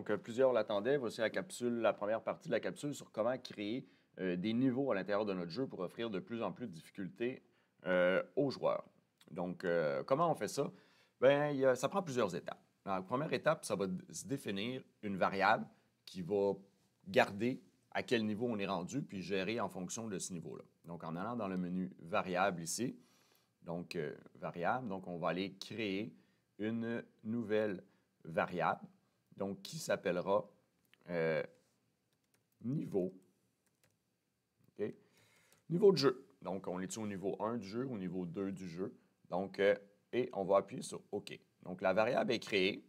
Donc, plusieurs l'attendaient. Voici la capsule, la première partie de la capsule sur comment créer des niveaux à l'intérieur de notre jeu pour offrir de plus en plus de difficultés aux joueurs. Donc, comment on fait ça? Bien, ça prend plusieurs étapes. La première étape, ça va se définir une variable qui va garder à quel niveau on est rendu, puis gérer en fonction de ce niveau-là. Donc, en allant dans le menu variable ici, donc variable, donc on va aller créer une nouvelle variable, donc qui s'appellera niveau. OK? Niveau de jeu. Donc, on est au niveau 1 du jeu, au niveau 2 du jeu. Donc, et on va appuyer sur OK. Donc, la variable est créée.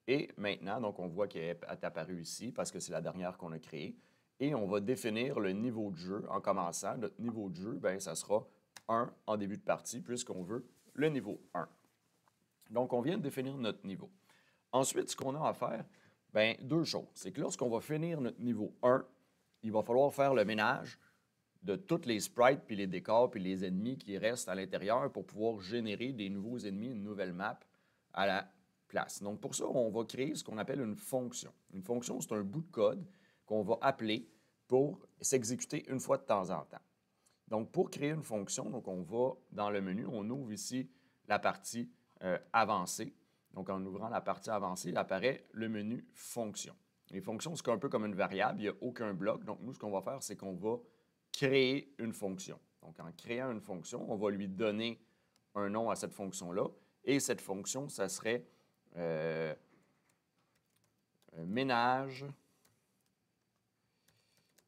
Et maintenant, donc, on voit qu'elle est apparue ici parce que c'est la dernière qu'on a créée. Et on va définir le niveau de jeu en commençant. Notre niveau de jeu, bien, ça sera 1 en début de partie puisqu'on veut le niveau 1. Donc, on vient de définir notre niveau. Ensuite, ce qu'on a à faire, bien, deux choses. C'est que lorsqu'on va finir notre niveau 1, il va falloir faire le ménage de tous les sprites, puis les décors, puis les ennemis qui restent à l'intérieur pour pouvoir générer des nouveaux ennemis, une nouvelle map à la place. Donc, pour ça, on va créer ce qu'on appelle une fonction. Une fonction, c'est un bout de code qu'on va appeler pour s'exécuter une fois de temps en temps. Donc, pour créer une fonction, donc on va dans le menu, on ouvre ici la partie avancée. Donc, en ouvrant la partie avancée, il apparaît le menu fonction. Les fonctions, c'est un peu comme une variable, il n'y a aucun bloc. Donc, nous, ce qu'on va faire, c'est qu'on va créer une fonction. Donc, en créant une fonction, on va lui donner un nom à cette fonction-là. Et cette fonction, ça serait ménage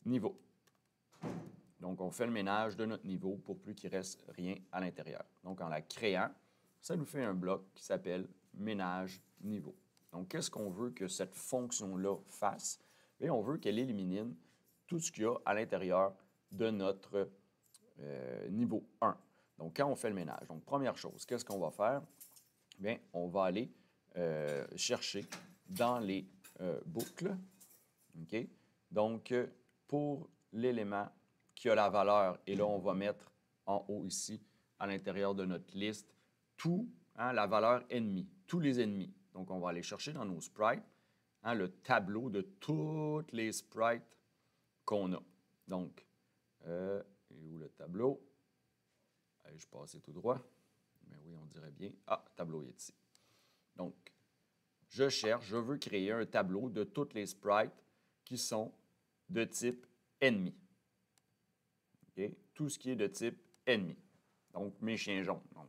niveau. Donc, on fait le ménage de notre niveau pour plus qu'il ne reste rien à l'intérieur. Donc, en la créant, ça nous fait un bloc qui s'appelle ménage niveau. Donc, qu'est-ce qu'on veut que cette fonction-là fasse? Bien, on veut qu'elle élimine tout ce qu'il y a à l'intérieur de notre niveau 1. Donc, quand on fait le ménage, donc première chose, qu'est-ce qu'on va faire? Bien, on va aller chercher dans les boucles. OK? Donc, pour l'élément qui a la valeur, et là, on va mettre en haut ici, à l'intérieur de notre liste, tout, la valeur ennemie, tous les ennemis. Donc, on va aller chercher dans nos sprites le tableau de tous les sprites qu'on a. Donc, et où le tableau? Je passe tout droit. Mais oui, on dirait bien. Ah, le tableau est ici. Donc, je cherche, je veux créer un tableau de tous les sprites qui sont de type ennemi. Okay? Tout ce qui est de type ennemi. Donc, mes chiens jaunes. Donc,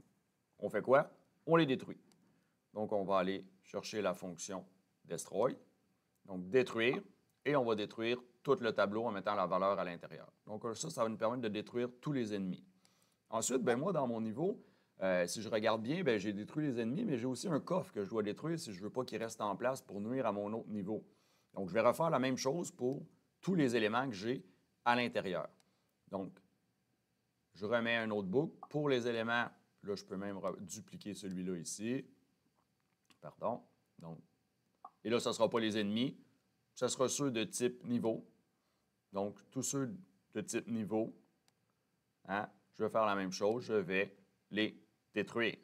on fait quoi? On les détruit. Donc, on va aller chercher la fonction destroy. Donc, détruire. Et on va détruire tout le tableau en mettant la valeur à l'intérieur. Donc, ça va nous permettre de détruire tous les ennemis. Ensuite, bien, moi, dans mon niveau, si je regarde bien, bien, j'ai détruit les ennemis, mais j'ai aussi un coffre que je dois détruire si je ne veux pas qu'il reste en place pour nuire à mon autre niveau. Donc, je vais refaire la même chose pour tous les éléments que j'ai à l'intérieur. Donc, je remets un autre boucle. Pour les éléments, là, je peux même dupliquer celui-là ici. Pardon. Donc, et là, ce ne sera pas les ennemis. Ce sera ceux de type niveau. Donc, tous ceux de type niveau, je vais faire la même chose. Je vais les détruire.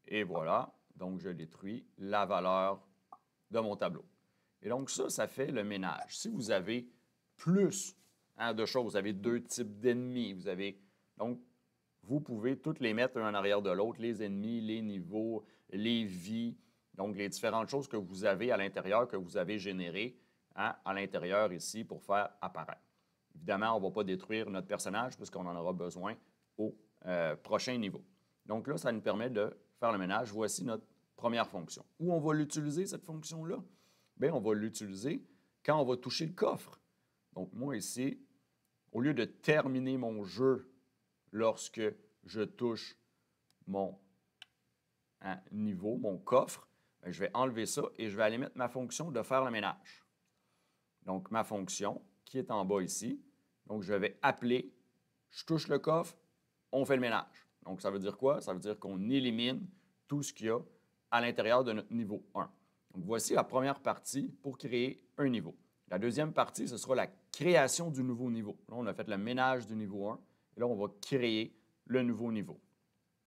Et voilà. Donc, je détruis la valeur de mon tableau. Et donc, ça fait le ménage. Si vous avez plus de choses, vous avez deux types d'ennemis, donc, vous pouvez toutes les mettre un en arrière de l'autre, les ennemis, les niveaux, les vies, donc les différentes choses que vous avez à l'intérieur, que vous avez générées à l'intérieur ici pour faire apparaître. Évidemment, on ne va pas détruire notre personnage puisqu'on en aura besoin au prochain niveau. Donc là, ça nous permet de faire le ménage. Voici notre première fonction. Où on va l'utiliser, cette fonction-là? Bien, on va l'utiliser quand on va toucher le coffre. Donc, moi, ici, au lieu de terminer mon jeu lorsque je touche mon niveau, mon coffre, bien, je vais enlever ça et je vais aller mettre ma fonction de faire le ménage. Donc, ma fonction qui est en bas ici. Donc, je vais appeler, je touche le coffre, on fait le ménage. Donc, ça veut dire quoi? Ça veut dire qu'on élimine tout ce qu'il y a à l'intérieur de notre niveau 1. Donc, voici la première partie pour créer un niveau. La deuxième partie, ce sera la création du nouveau niveau. Là, on a fait le ménage du niveau 1 et là, on va créer le nouveau niveau.